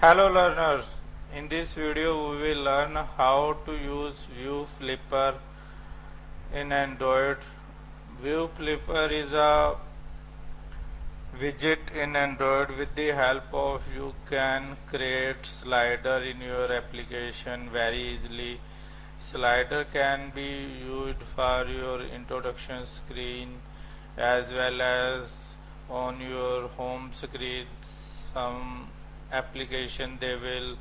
Hello learners, in this video we will learn how to use View Flipper in Android. View Flipper is a widget in Android. With the help of you can create slider in your application very easily. Slider can be used for your introduction screen as well as on your home screen. Some application they will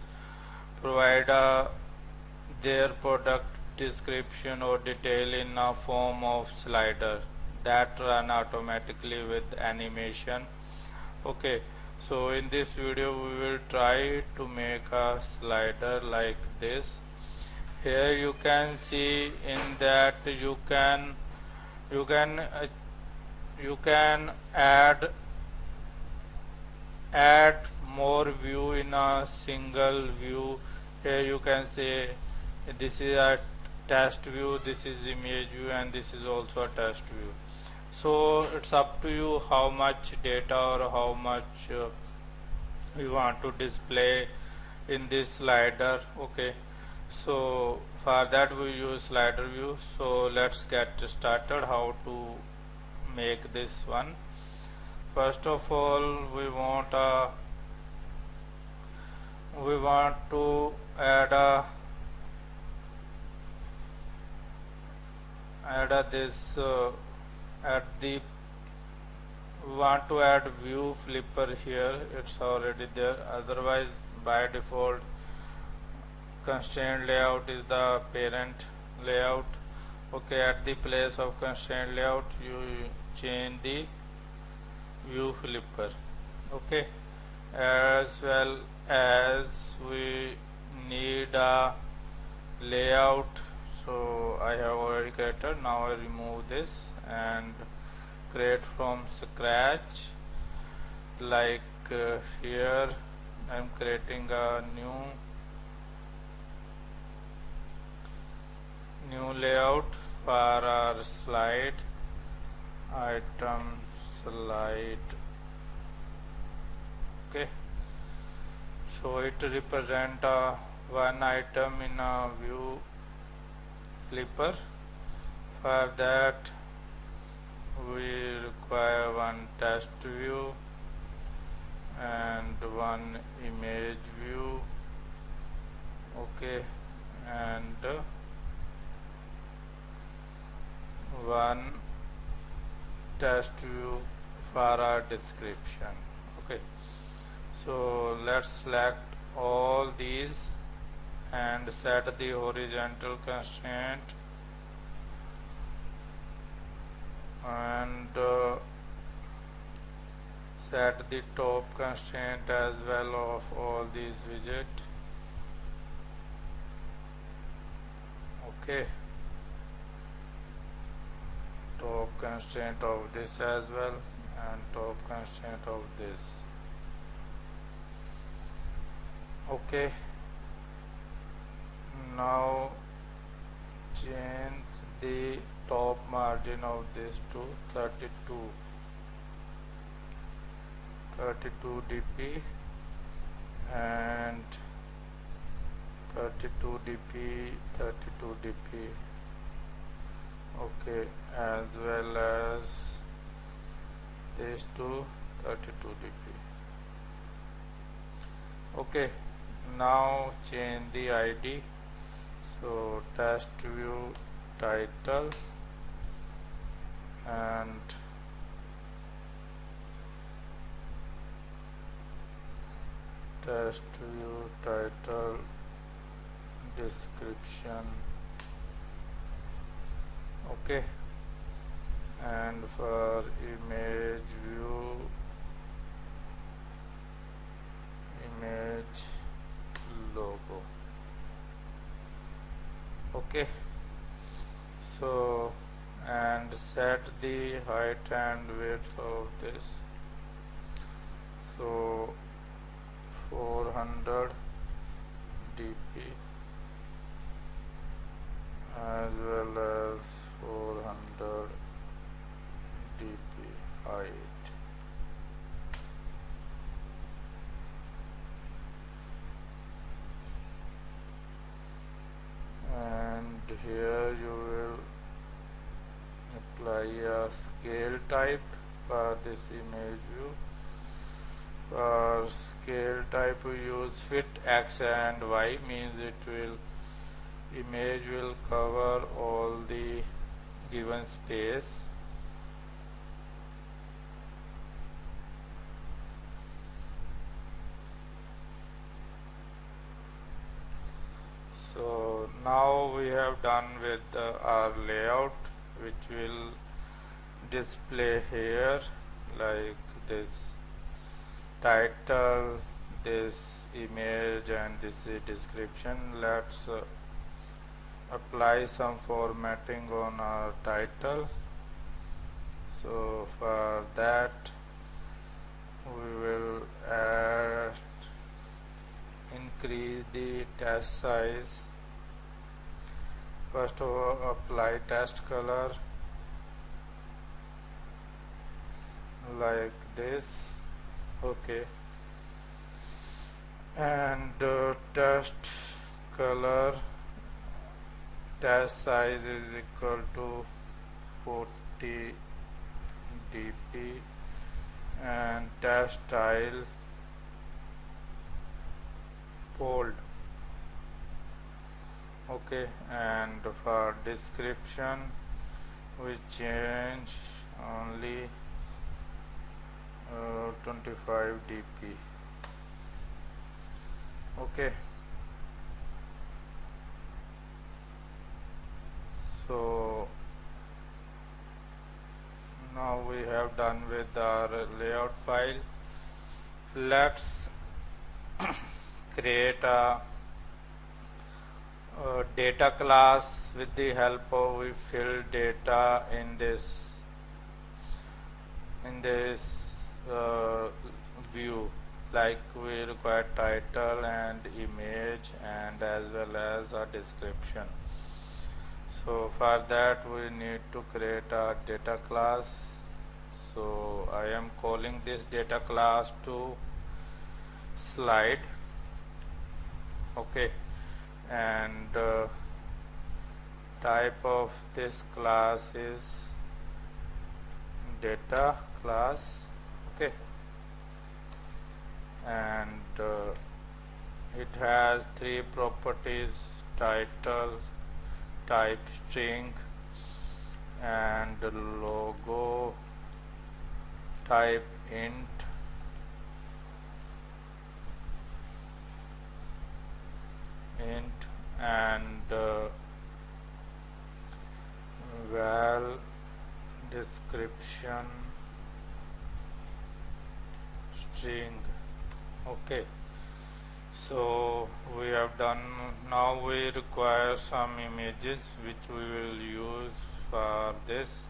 provide their product description or detail in a form of slider that run automatically with animation. Okay, so in this video we will try to make a slider like this. Here you can see in that you can add more view in a single view. Here you can say this is a test view, this is image view, and this is also a test view. So it's up to you how much data or how much you want to display in this slider. Okay, so for that we use slider view. So let's get started how to make this one. First of all, we want to add this we want to add view flipper here. It's already there. Otherwise, by default, constraint layout is the parent layout. Okay, at the place of constraint layout, you change the view flipper. Okay, as well as we need a layout, so I have already created. Now I remove this and create from scratch. Like here I am creating a new layout for our slide item slide. Okay, so it represent one item in a view flipper. For that we require one test view and one image view. Okay, and one test view for our description. Okay, so let's select all these and set the horizontal constraint and set the top constraint as well of all these widgets. Okay, top constraint of this as well and top constraint of this. Okay, now change the top margin of this to 32 dp and 32 dp. Okay, as well as this to 32 dp. Okay, now change the ID. So test view title and test view title description. Okay, and for image view image logo. Okay, so and set the height and width of this. So 400 dp as well as 400 dp height. scale type for this image view. For scale type we use fit x and y, means image will cover all the given space. So now we have done with our layout, which will display here like this title, this image, and this description. Let's apply some formatting on our title. So for that we will increase the text size. First of all, apply text color like this. Okay, and text color text size is equal to 40 dp, and text style bold. Okay, and for description we change only 25 dp. Okay, so now we have done with our layout file. Let's create a data class with the help of we fill data in this view. Like we require title and image and as well as a description. So for that we need to create a data class. So I am calling this data class to slide. Okay, and type of this class is data class. Okay, and it has three properties: title, type string, and logo type int. And val description string. Okay, so we have done. Now we require some images which we will use for this.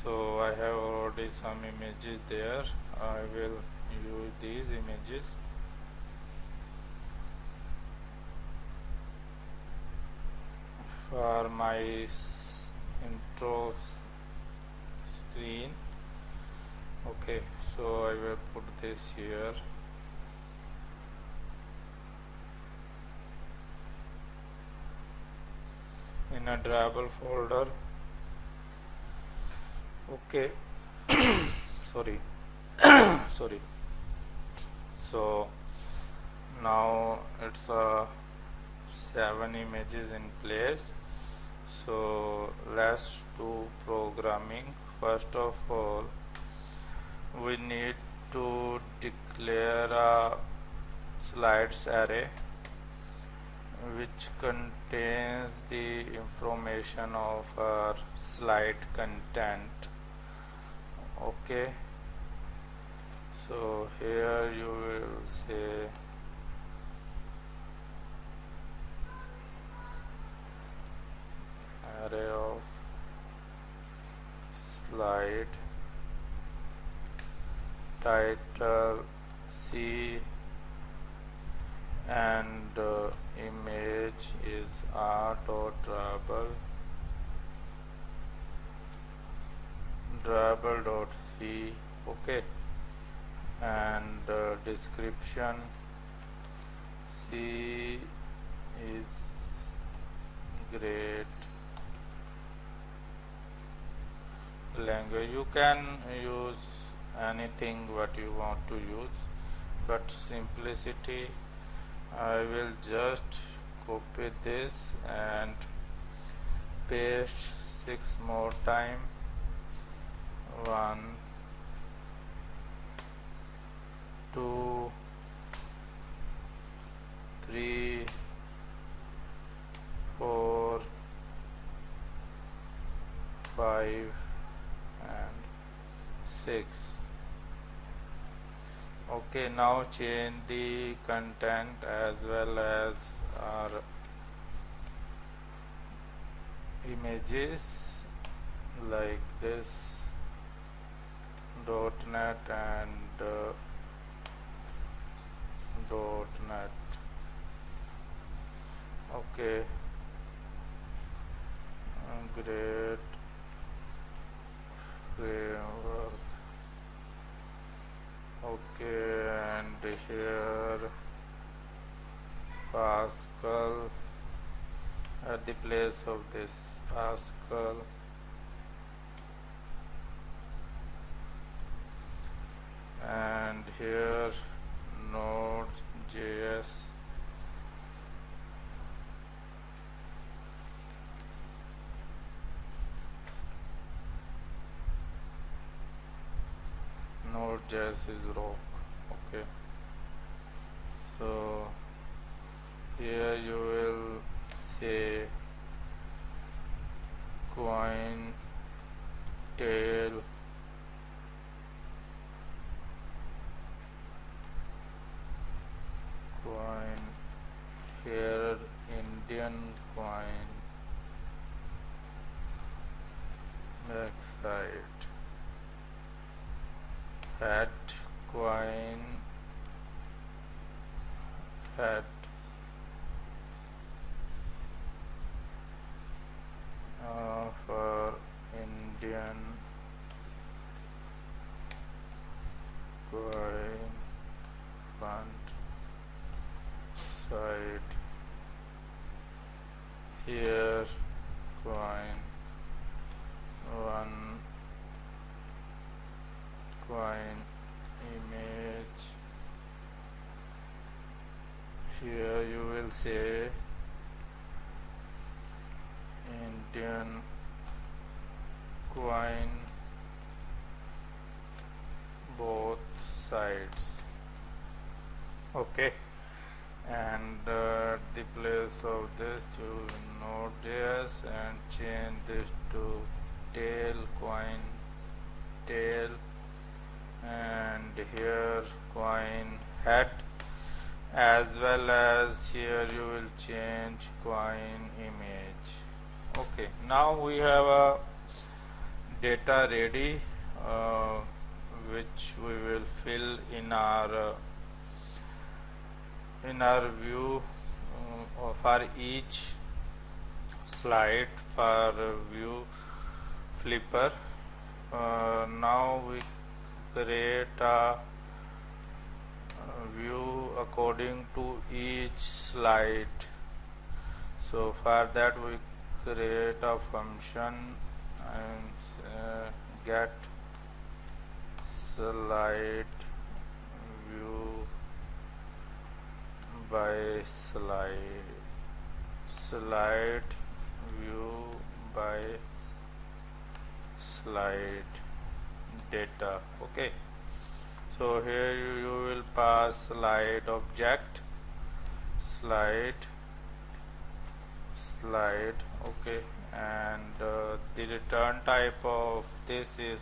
So I have already some images there. I will use these images. For my intro screen. Okay, so I will put this here. In a drawable folder. Okay, sorry. Sorry. So now it's 7 images in place. So let's do programming. First of all, we need to declare a slides array which contains the information of our slide content. Okay, so here you will say array of slide, title C, and image is drawable.c. okay, and description C is great, can use anything what you want to use, but simplicity I will just copy this and paste 6 more time. 1 2 3 4 5 and 6. Okay, now change the content as well as our images like this .NET and .NET. Okay, great framework. Okay, and here Pascal at the place of this Pascal. And here Node.js. Node.js is rock. Okay, so here you will say coin tail coin, here Indian coin backside, at coin at for Indian coin front side, here coin 1 coin image, here you will say Indian coin both sides. Okay, and the place of this to Node.js and change this to tail coin tail, and here coin head, as well as here you will change coin image. Okay, now we have a data ready which we will fill in our view for each slide for view flipper. Now we create a view according to each slide. So for that we create a function and get slide view by slide view by slide data. Okay, so here you will pass slide object slide. Okay, and the return type of this is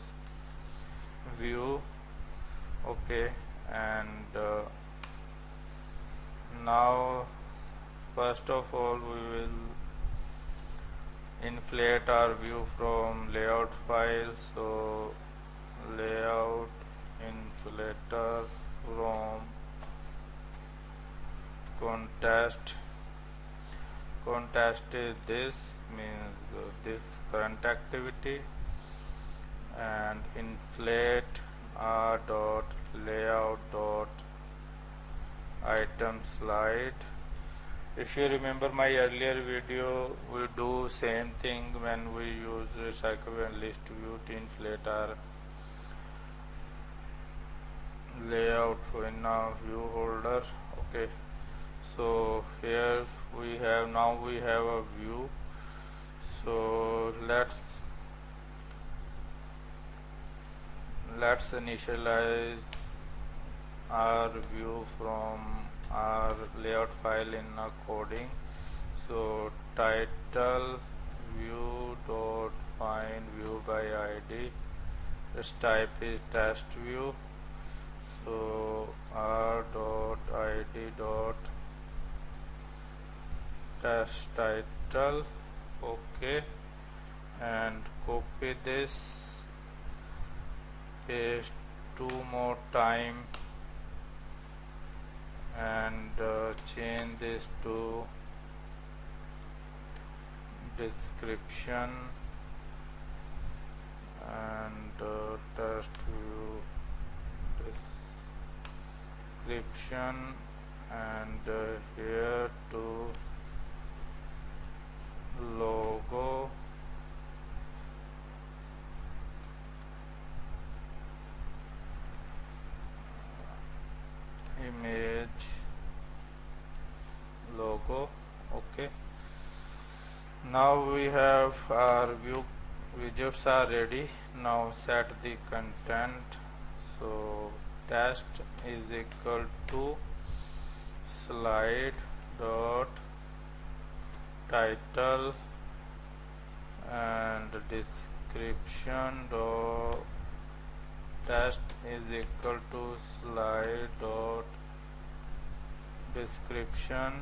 view. Okay, and now first of all we will inflate our view from layout file. So layout inflator from context is this, means this current activity, and inflate dot layout dot item slide. If you remember my earlier video, we do same thing when we use recycle and list view to inflate our layout in a view holder. Okay, so here we have, now we have a view. So let's initialize our view from our layout file in a coding. So title view dot find view by id, its type is test view. So r dot id dot test title. Okay, and copy this, paste 2 more time, and change this to description, and test view description, and here to logo, image, logo. Okay, now we have our view widgets are ready. Now set the content. So test is equal to slide dot title and description dot test is equal to slide dot description,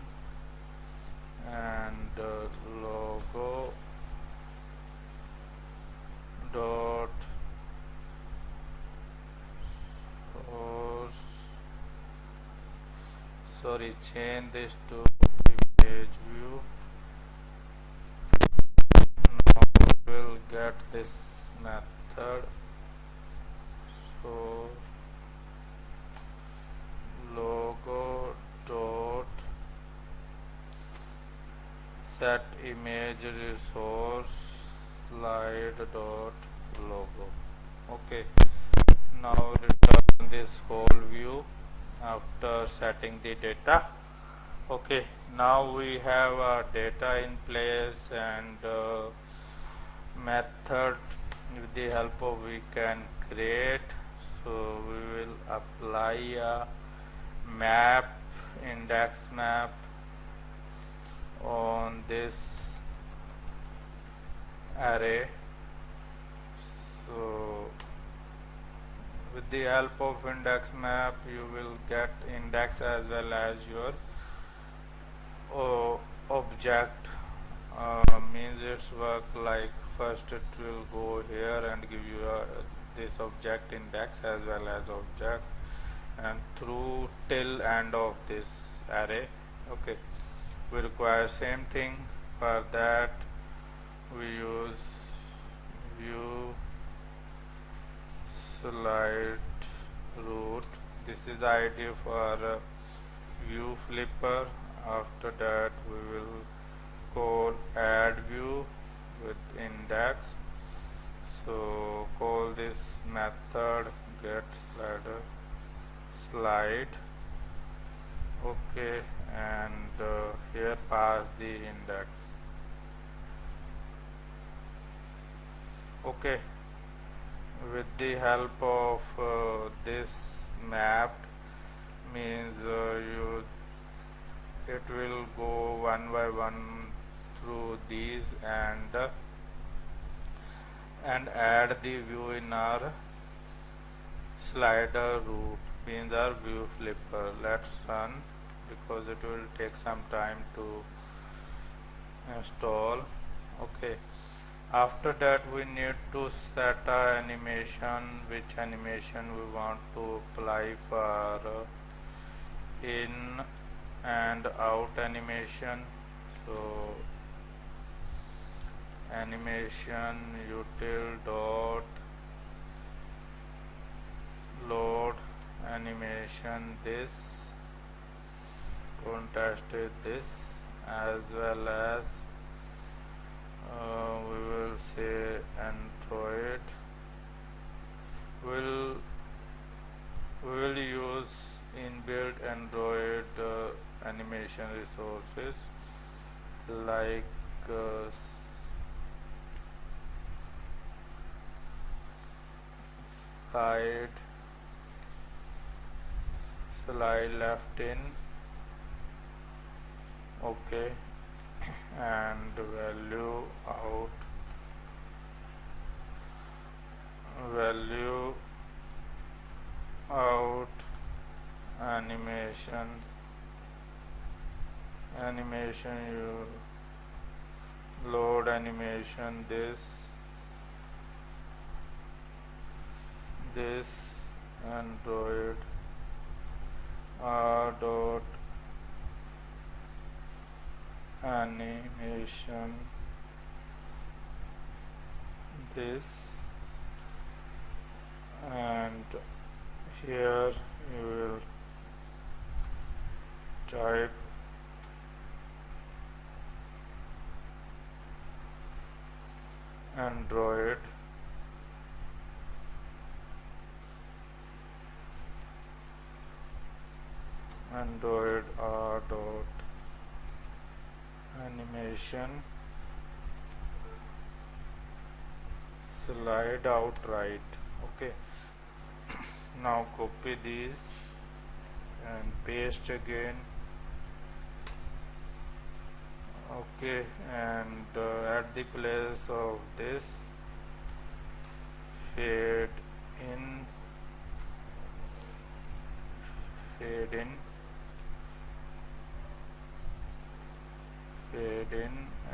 and logo dot source, change this to image view. Now we will get this method. So logo dot set image resource slide dot logo. Okay, now return this whole view after setting the data. Okay, now we have data in place, and method with the help of we can create. So we will apply a map, index map on this array. So with the help of index map you will get index as well as your object. Means its work like first it will go here and give you this object index as well as object, and through till end of this array. Okay, we require same thing. For that we use view slide root. This is ID for view flipper. After that we will call add view with index. So call this method get slider slide. Okay, and here pass the index. Okay, with the help of this map, means it will go one by one through these, and add the view in our slider root, means our view flipper. Let's run because it will take some time to install. Okay, after that we need to set a animation, which animation we want to apply for in and out animation. So animation util dot load animation this, contrast is this, as well as we will say Android will We will use inbuilt Android animation resources like side, slide left in, okay, and value out animation you load animation this Android r dot animation this, and here you will type Android r dot animation slide out right, okay. Now copy these and paste again, okay, and at the place of this fade in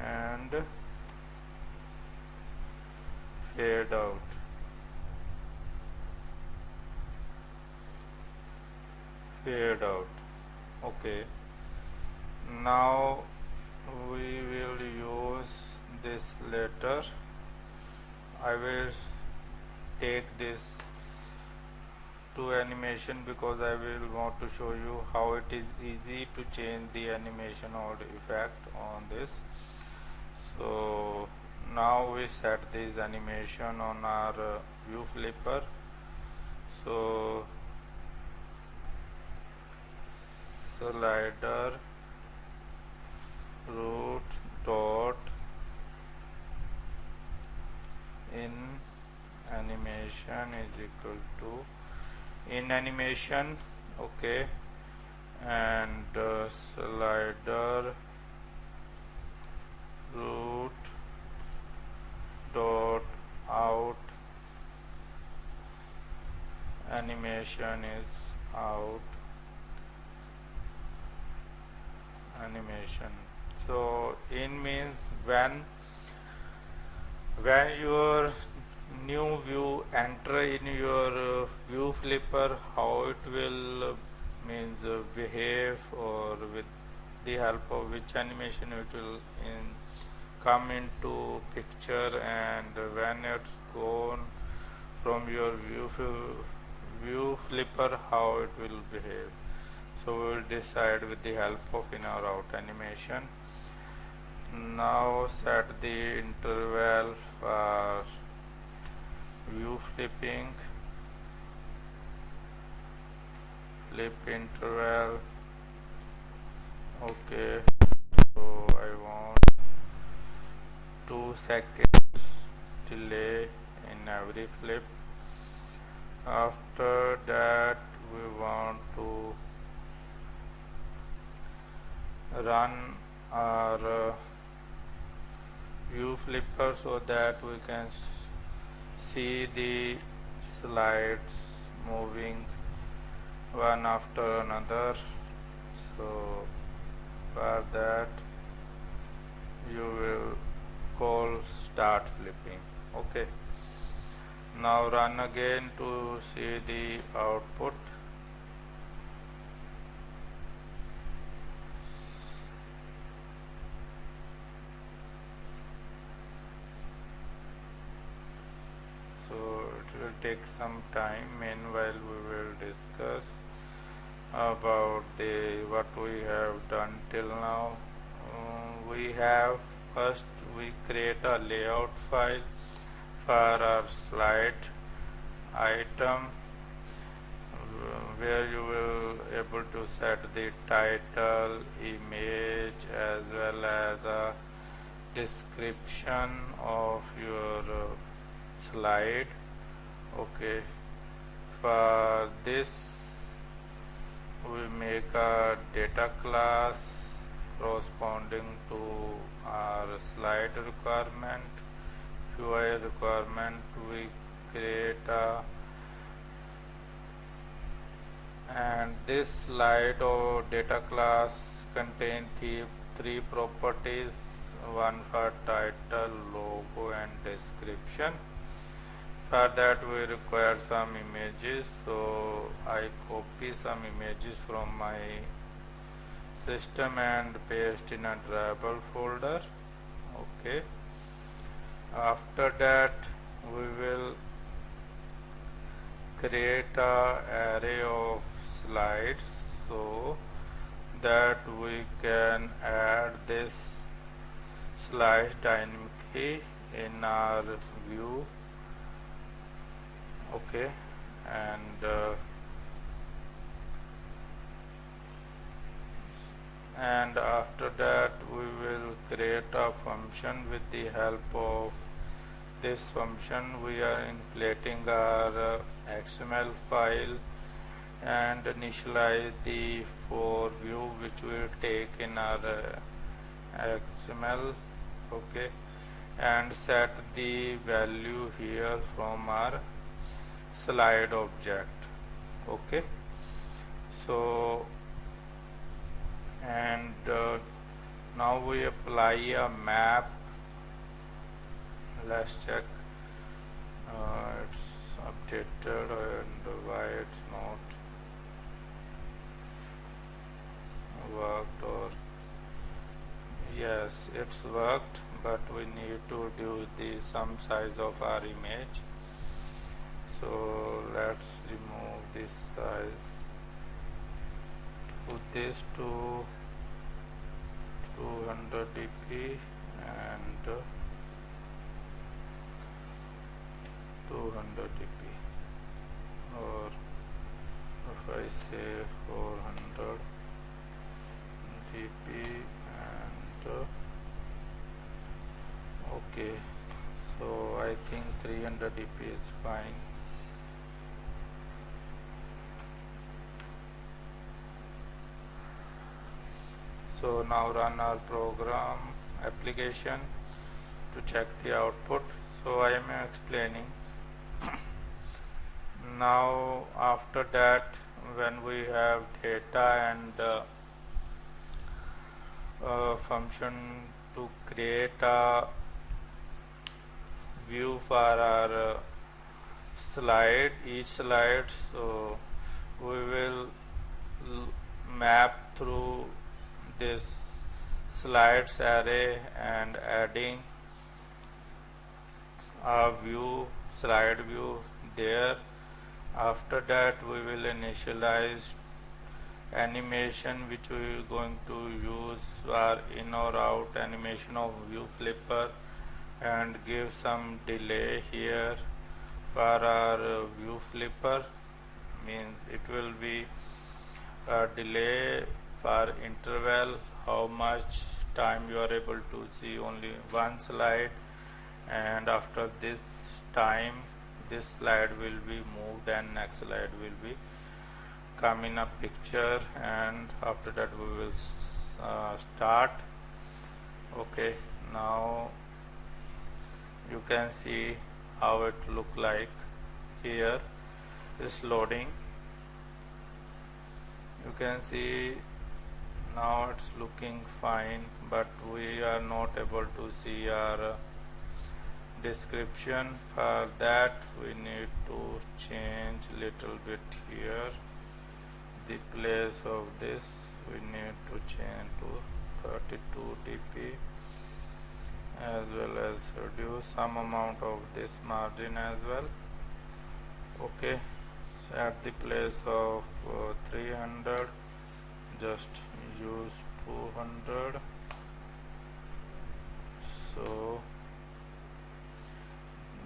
and fade out, okay. Now we will use this later. I will take this to animation because I will want to show you how it is easy to change the animation or the effect on this. So now we set this animation on our view flipper. So slider root dot in animation is equal to in animation, okay, and slider root dot out animation is out animation. So in means when your new view enter in your view flipper, how it will means behave, or with the help of which animation it will come into picture, and when it's gone from your view flipper, how it will behave. So we will decide with the help of InOut Animation. Now set the interval for view flipping, flip interval, okay. So I want 2 seconds delay in every flip. After that we want to run our view flipper so that we can see the slides moving one after another. So for that you will call start flipping, okay. Now run again to see the output. So it will take some time. Meanwhile we will discuss about what we have done till now. We have first we create a layout file for our slide item where you will able to set the title, image, as well as a description of your slide. Okay, for this we make a data class corresponding to our slide requirement. UI requirement, we create a, and this slide or data class contain three properties, one for title, logo and description. For that we require some images, so I copy some images from my system and paste in a drawable folder. Okay, after that we will create a array of slides so that we can add this slide dynamically in our view. Okay, and after that we will create a function. With the help of this function we are inflating our XML file and initialize the for view which we will take in our XML. Okay, and set the value here from our slide object. Okay, so and now we apply a map. Let's check it's updated and why it's not worked, or yes, it's worked, but we need to reduce the some size of our image. So let's remove this size, put this to 200 dp and 200 dp, or if I say 400 dp and okay, so I think 300 dp is fine. So now run our program application to check the output. So I am explaining. Now after that, when we have data and function to create a view for our slide, each slide, so we will map through this slides array and adding a view, slide view there. After that we will initialize animation which we are going to use our in or out animation of view flipper, and give some delay here for our view flipper. Means it will be a delay for interval, how much time you are able to see only one slide, and after this time this slide will be moved and next slide will be come in a picture, and after that we will start. Okay, now you can see how it look like. Here is loading. You can see now it's looking fine, but we are not able to see our description. For that we need to change little bit here. The place of this we need to change to 32 dp, as well as reduce some amount of this margin as well. Okay, at the place of 300 just use 200. So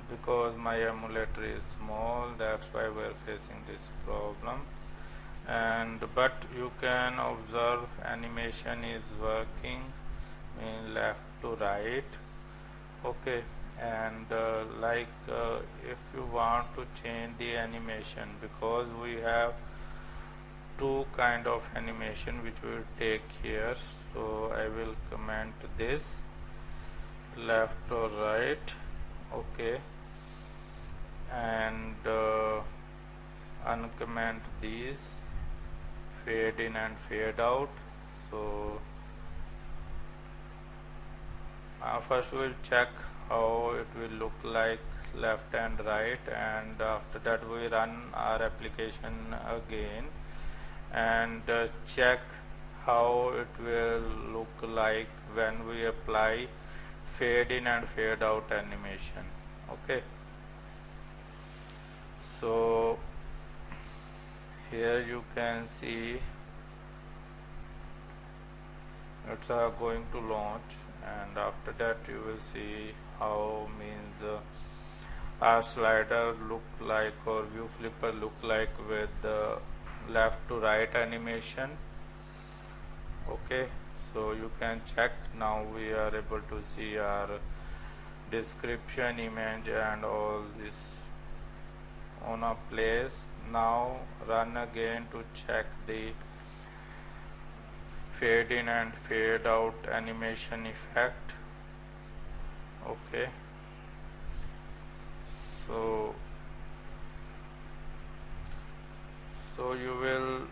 because my emulator is small, that's why we're facing this problem. but you can observe animation is working in left to right. Okay, and if you want to change the animation, because we have two kind of animation which we will take here, so I will comment this left or right. Okay, and uncomment these fade in and fade out. So first we will check how it will look like left and right, and after that we run our application again and check how it will look like when we apply fade in and fade out animation. Okay, so here you can see it's going to launch, and after that you will see how our slider look like or view flipper look like with the left to right animation. Okay, so you can check. Now we are able to see our description, image and all this on a place. Now run again to check the fade in and fade out animation effect. Okay, so you will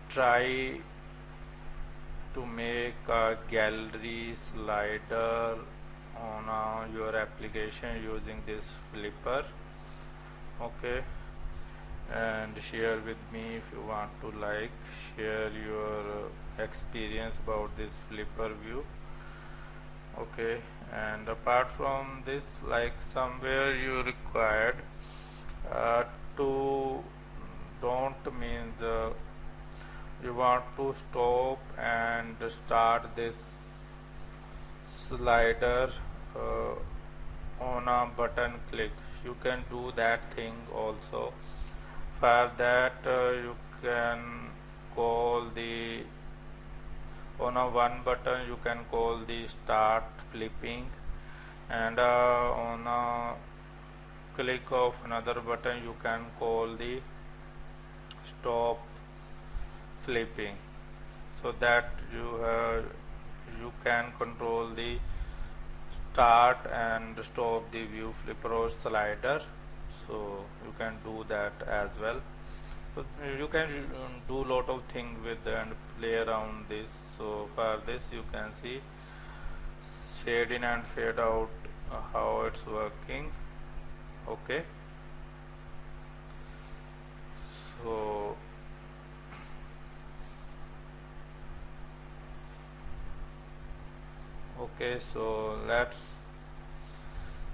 try to make a gallery slider on your application using this flipper. Okay, and share with me if you want to share your experience about this flipper view. Okay, and apart from this, somewhere you required to don't means you want to stop and start this slider on a button click. You can do that thing also. For that you can call the on a one button you can call the start flipping, and on a click of another button you can call the stop flipping, so that you can control the start and stop the view flipper or slider. So you can do that as well. So you can do lot of things with and play around this. So for this you can see fade in and fade out how it's working. Okay, so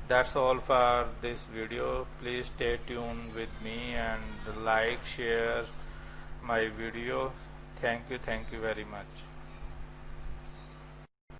that's all for this video. Please stay tuned with me and share my video. Thank you very much.